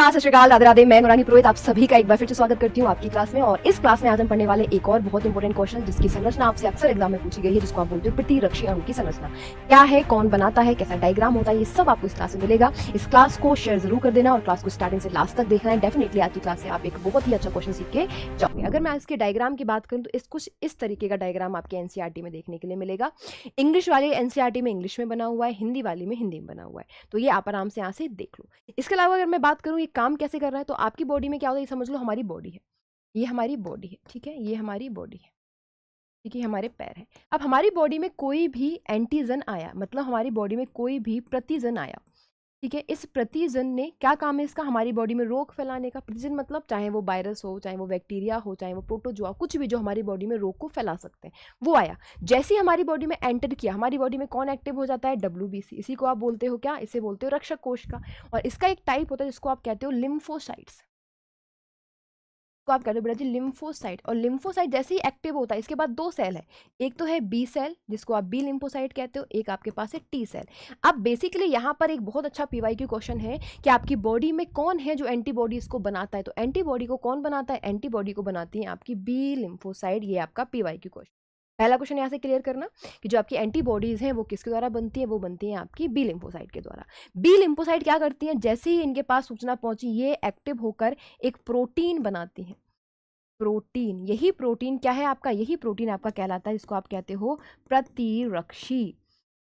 नमस्कार, सत श्री अकाल, राधे राधे। मैं नूरानी पुरोहित आप सभी का एक बार फिर से स्वागत करती हूँ आपकी क्लास में। और इस क्लास में आज हम पढ़ने वाले एक और बहुत इंपॉर्टेंट क्वेश्चन जिसकी संरचना आपसे अक्सर एग्जाम में पूछी गई है, जिसको आप बोलते हो प्रतिरक्षी अणु की संरचना क्या है, कौन बनाता है, कैसा डायग्राम होता है, ये सब आपको इस क्लास में मिलेगा। इस क्लास को शेयर जरूर कर देना और क्लास को स्टार्टिंग से लास्ट तक देखना है। डेफिनेटली आज की क्लास से आप एक बहुत ही अच्छा क्वेश्चन सीख के जाओगे। अगर मैं इसके डायग्राम की बात करूँ तो कुछ इस तरीके का डायग्राम आपके एनसीईआरटी में देखने के लिए मिलेगा। इंग्लिश वाले एनसीईआरटी में इंग्लिश में बना हुआ है, हिंदी वाली में हिंदी में बना हुआ है, तो ये आप आराम से यहाँ से देख लो। इसके अलावा अगर मैं बात करूँ ये काम कैसे कर रहा है, तो आपकी बॉडी में क्या होता है, ये समझ लो हमारी बॉडी है, ये हमारी बॉडी है, ठीक है, ये हमारी बॉडी है, ठीक है, हमारे पैर है। अब हमारी बॉडी में कोई भी एंटीजन आया, मतलब हमारी बॉडी में कोई भी प्रतिजन आया, ठीक है, इस प्रतिजन ने क्या काम है इसका, हमारी बॉडी में रोग फैलाने का। प्रतिजन मतलब चाहे वो वायरस हो, चाहे वो बैक्टीरिया हो, चाहे वो प्रोटोजोआ, कुछ भी जो हमारी बॉडी में रोग को फैला सकते हैं, वो आया। जैसे ही हमारी बॉडी में एंटर किया, हमारी बॉडी में कौन एक्टिव हो जाता है, WBC। इसी को आप बोलते हो क्या, इसे बोलते हो रक्षक कोष का। और इसका एक टाइप होता है जिसको आप कहते हो लिम्फोसाइट्स, को आप कहते हो बेटा जी लिम्फोसाइट। और लिम्फोसाइट जैसे ही एक्टिव होता है, इसके बाद दो सेल है, एक तो है बी सेल जिसको आप बी लिम्फोसाइट कहते हो, एक आपके पास है टी सेल। अब बेसिकली यहाँ पर एक बहुत अच्छा पीवाईक्यू क्वेश्चन है कि आपकी बॉडी में कौन है जो एंटीबॉडीज को बनाता है। तो एंटीबॉडी को कौन बनाता है, एंटीबॉडी को बनाती है आपकी बी लिम्फोसाइट। ये आपका पीवाईक्यू क्वेश्चन। पहला क्वेश्चन यहाँ से क्लियर करना कि जो आपकी एंटीबॉडीज हैं वो किसके द्वारा बनती है, वो बनती है आपकी बी लिम्फोसाइट के द्वारा। बी लिम्फोसाइट क्या करती है, जैसे ही इनके पास सूचना पहुंची, ये एक्टिव होकर एक प्रोटीन बनाती है। प्रोटीन, यही प्रोटीन क्या है आपका, यही प्रोटीन आपका कहलाता है, जिसको आप कहते हो प्रतिरक्षी।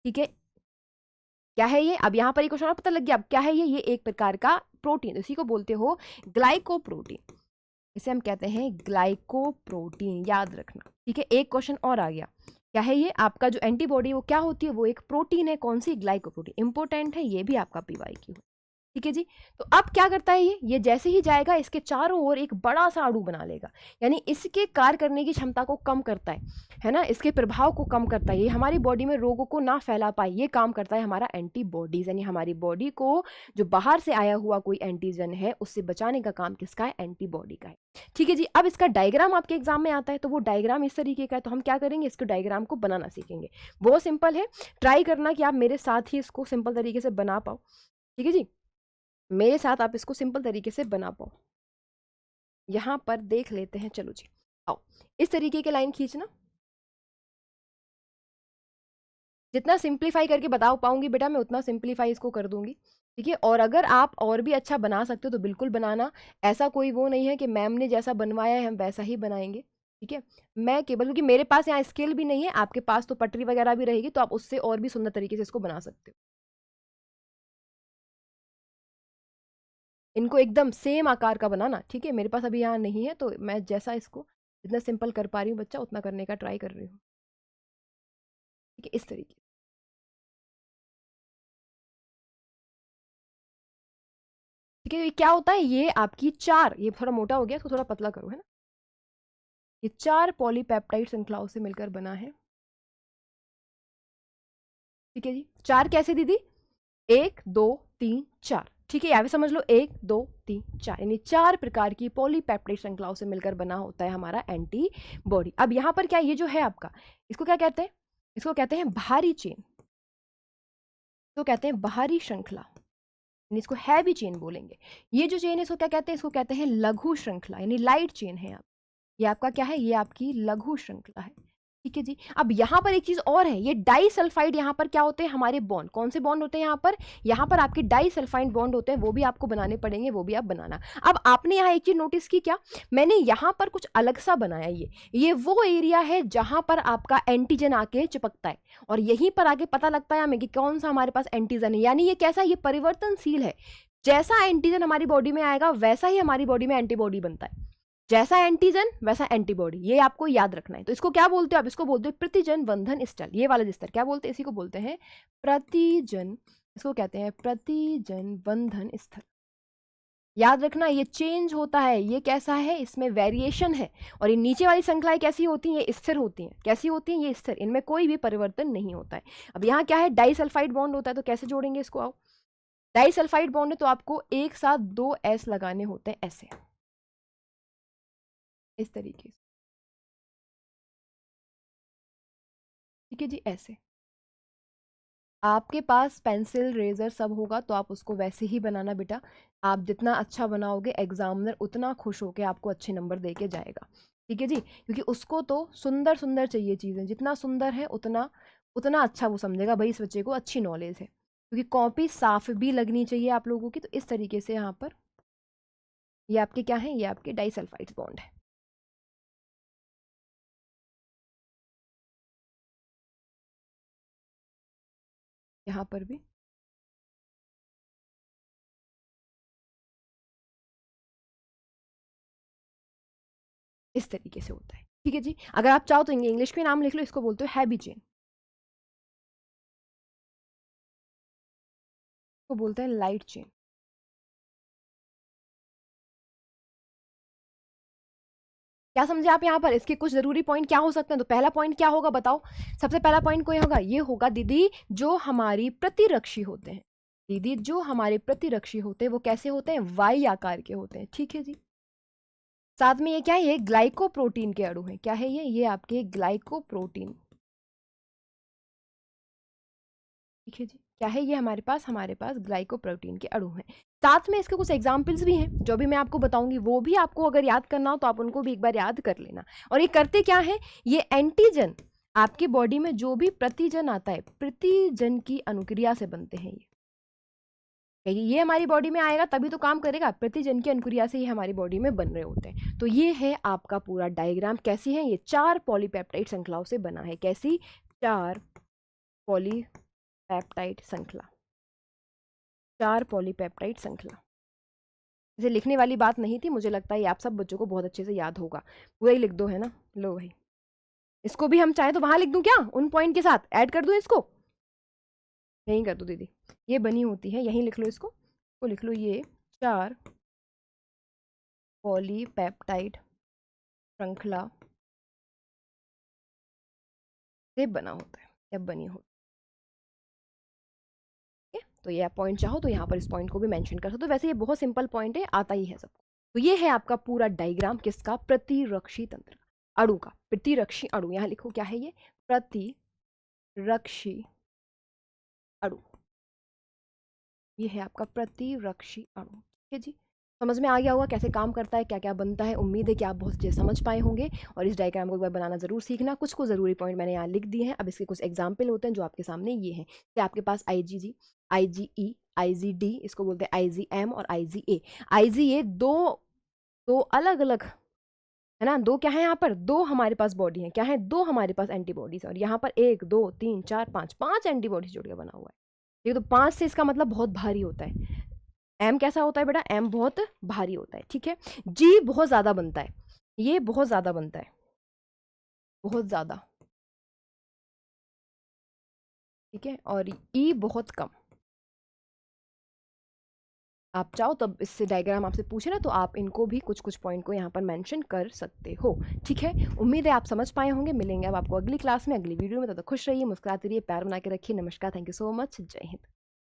ठीक है, क्या है ये, अब यहां पर एक क्वेश्चन और पता लग गया। अब क्या है ये एक प्रकार का प्रोटीन, इसी को बोलते हो ग्लाइकोप्रोटीन। इसे हम कहते हैं ग्लाइकोप्रोटीन, याद रखना। ठीक है, एक क्वेश्चन और आ गया। क्या है ये, आपका जो एंटीबॉडी वो क्या होती है, वो एक प्रोटीन है। कौन सी, ग्लाइकोप्रोटीन। इंपोर्टेंट है, ये भी आपका पीवाईक्यू है। ठीक है जी। तो अब क्या करता है ये जैसे ही जाएगा इसके चारों ओर एक बड़ा सा अणु बना लेगा, यानी इसके कार्य करने की क्षमता को कम करता है ना, इसके प्रभाव को कम करता है। ये हमारी बॉडी में रोगों को ना फैला पाए, ये काम करता है हमारा एंटीबॉडीज, यानी हमारी बॉडी को जो बाहर से आया हुआ कोई एंटीजन है उससे बचाने का काम किसका है, एंटीबॉडी का है। ठीक है जी। अब इसका डायग्राम आपके एग्जाम में आता है, तो वो डायग्राम इस तरीके का है। तो हम क्या करेंगे, इसके डायग्राम को बनाना सीखेंगे। बहुत सिंपल है, ट्राई करना कि आप मेरे साथ ही इसको सिंपल तरीके से बना पाओ। ठीक है जी, मेरे साथ आप इसको सिंपल तरीके से बना पाओ। यहां पर देख लेते हैं, चलो जी आओ। इस तरीके के लाइन खींचना, जितना सिंप्लीफाई करके बता पाऊंगी बेटा मैं उतना सिंप्लीफाई इसको कर दूंगी। ठीक है, और अगर आप और भी अच्छा बना सकते हो तो बिल्कुल बनाना। ऐसा कोई वो नहीं है कि मैम ने जैसा बनवाया है हम वैसा ही बनाएंगे। ठीक है, मैं केवल, क्योंकि मेरे पास यहाँ स्केल भी नहीं है, आपके पास तो पटरी वगैरह भी रहेगी, तो आप उससे और भी सुंदर तरीके से इसको बना सकते हो। इनको एकदम सेम आकार का बनाना। ठीक है, मेरे पास अभी यहाँ नहीं है, तो मैं जैसा इसको जितना सिंपल कर पा रही हूँ बच्चा, उतना करने का ट्राई कर रही हूँ। ठीक है, इस तरीके। ठीक है, ये क्या होता है, ये आपकी चार, ये थोड़ा मोटा हो गया, इसको थोड़ा पतला करो, है ना। ये चार पॉलीपेप्टाइड श्रृंखलाओं से मिलकर बना है। ठीक है जी, चार कैसे दीदी, एक दो तीन चार। ठीक है, यहाँ पे समझ लो, एक दो तीन चार, यानी चार प्रकार की पॉलीपेप्टाइड श्रृंखलाओं से मिलकर बना होता है हमारा एंटीबॉडी। अब यहाँ पर क्या, ये जो है आपका, इसको क्या कहते हैं, इसको कहते हैं भारी चेन, इसको कहते हैं बाहरी श्रृंखला, इसको हैवी चेन बोलेंगे। ये जो चेन है इसको क्या कहते हैं, इसको कहते हैं लघु श्रृंखला, यानी लाइट चेन है। आप, ये आपका क्या है, ये आपकी लघु श्रृंखला है। ठीक है जी। अब यहाँ पर एक चीज और है, ये डाई सल्फाइड, यहाँ पर क्या होते हैं हमारे बॉन्ड, कौन से बॉन्ड होते हैं यहाँ पर आपके डाई सल्फाइड बॉन्ड होते हैं, वो भी आपको बनाने पड़ेंगे, वो भी आप बनाना। अब आपने यहाँ एक चीज नोटिस की क्या, मैंने यहाँ पर कुछ अलग सा बनाया। ये वो एरिया है जहां पर आपका एंटीजन आके चिपकता है, और यहीं पर आके पता लगता है हमें कि कौन सा हमारे पास एंटीजन है। यानी ये कैसा, ये परिवर्तनशील है। जैसा एंटीजन हमारी बॉडी में आएगा वैसा ही हमारी बॉडी में एंटीबॉडी बनता है, जैसा एंटीजन वैसा एंटीबॉडी। ये आपको याद रखना है। तो इसको क्या बोलते हो आप, इसको बोलते हो प्रतिजन बंधन स्थल। ये वाला स्तर क्या बोलते हैं, इसी को बोलते हैं प्रतिजन, इसको कहते हैं प्रतिजन बंधन स्थल। याद रखना, ये चेंज होता है, ये कैसा है, इसमें वेरिएशन है। और ये नीचे वाली श्रृंखलाएं कैसी होती हैं, ये स्थिर होती हैं। कैसी होती हैं, ये स्थिर, इनमें कोई भी परिवर्तन नहीं होता है। अब यहाँ क्या है, डाइसल्फाइड बॉन्ड होता है, तो कैसे जोड़ेंगे इसको, आओ। डाइसल्फाइड बॉन्ड है तो आपको एक साथ दो एस लगाने होते हैं, ऐसे, इस तरीके से। ठीक है जी, ऐसे। आपके पास पेंसिल रेजर सब होगा तो आप उसको वैसे ही बनाना बेटा। आप जितना अच्छा बनाओगे एग्जामिनर उतना खुश होकर आपको अच्छे नंबर दे के जाएगा, ठीक है जी। क्योंकि उसको तो सुंदर सुंदर चाहिए चीज़ें, जितना सुंदर है उतना उतना अच्छा वो समझेगा भाई इस बच्चे को अच्छी नॉलेज है। क्योंकि कॉपी साफ भी लगनी चाहिए आप लोगों की। तो इस तरीके से यहाँ पर ये आपके क्या है, ये आपके डाइसल्फाइड बॉन्ड है। यहाँ पर भी इस तरीके से होता है, ठीक है जी। अगर आप चाहो तो इंग्लिश में नाम लिख लो, इसको बोलते हो हैवी चेन, इसको बोलते हैं लाइट चेन। क्या समझे आप यहाँ पर? इसके कुछ जरूरी पॉइंट क्या हो सकते हैं? तो पहला पॉइंट क्या होगा बताओ? सबसे पहला पॉइंट कोई होगा, ये होगा दीदी जो हमारी प्रतिरक्षी होते हैं। दीदी जो हमारे प्रतिरक्षी होते हैं वो कैसे होते हैं? वाई आकार के होते हैं, ठीक है जी। साथ में ये क्या है? ये ग्लाइकोप्रोटीन के अणु हैं। क्या है ये आपके ग्लाइकोप्रोटीन, ठीक है जी। क्या है ये हमारे पास ग्लाइकोप्रोटीन के अणु हैं। साथ में इसके कुछ एग्जाम्पल्स भी हैं जो भी मैं आपको बताऊंगी, वो भी आपको अगर याद करना हो तो आप उनको भी एक बार याद कर लेना। और ये करते क्या है? ये एंटीजन आपकी बॉडी में जो भी प्रतिजन आता है, प्रतिजन की अनुक्रिया से बनते हैं ये हमारी बॉडी में आएगा तभी तो काम करेगा। प्रतिजन की अनुक्रिया से ये हमारी बॉडी में बन रहे होते हैं। तो ये है आपका पूरा डायग्राम। कैसी है ये? 4 पॉलीपेप्टाइड श्रृंखलाओं से बना है। कैसी? 4 पॉलीपेप्टाइड श्रृंखला, 4 पॉलीपेप्टाइड श्रृंखला। इसे लिखने वाली बात नहीं थी, मुझे लगता है ये आप सब बच्चों को बहुत अच्छे से याद होगा। पूरा ही लिख दो, है ना? लो भाई, इसको भी हम चाहे तो वहां लिख दूं क्या? उन पॉइंट के साथ ऐड कर दूं इसको? यहीं कर दो दीदी, ये बनी होती है, यहीं लिख लो इसको। तो लिख लो ये 4 पॉलीपेप्टाइड श्रृंखला से बना होता है या बनी होती है। तो ये आप पॉइंट चाहो तो यहाँ पर इस पॉइंट को भी मेंशन कर सकते हो। वैसे ये बहुत सिंपल पॉइंट है, आता ही है सबको। तो ये है आपका पूरा डायग्राम किसका? प्रतिरक्षी तंत्र का, अणु का। प्रतिरक्षी अणु, यहाँ लिखो क्या है ये? प्रतिरक्षी अणु। ये है आपका प्रतिरक्षी अणु, ठीक है जी। समझ में आ गया होगा कैसे काम करता है, क्या क्या बनता है। उम्मीद है कि आप बहुत अच्छे से समझ पाए होंगे। और इस डायग्राम को एक बार बनाना जरूर सीखना। कुछ को जरूरी पॉइंट मैंने यहाँ लिख दिए हैं। अब इसके कुछ एग्जाम्पल होते हैं जो आपके सामने ये हैं। जैसे आपके पास IgG, IgE, IgD, इसको बोलते हैं IgM और IgA। IgA दो दो अलग अलग, है ना? दो क्या है यहाँ पर? दो हमारे पास बॉडी है। क्या है? दो हमारे पास एंटीबॉडीज। और यहाँ पर 1 2 3 4 5 5 एंटीबॉडीज जोड़ के बना हुआ है। ये तो 5 से इसका मतलब बहुत भारी होता है। एम कैसा होता है बेटा? एम बहुत भारी होता है, ठीक है। जी बहुत ज्यादा बनता है, ये बहुत ज्यादा बनता है, बहुत ज्यादा, ठीक है। और ई बहुत कम। आप चाहो तब इससे डायग्राम आपसे पूछे ना तो आप इनको भी कुछ कुछ पॉइंट को यहाँ पर मेंशन कर सकते हो, ठीक है। उम्मीद है आप समझ पाए होंगे। मिलेंगे अब आपको अगली क्लास में, अगली वीडियो में। तब तक खुश रहिए, मुस्कुराते रहिए, प्यार बना के रखिए। नमस्कार, थैंक यू सो मच, जय हिंद।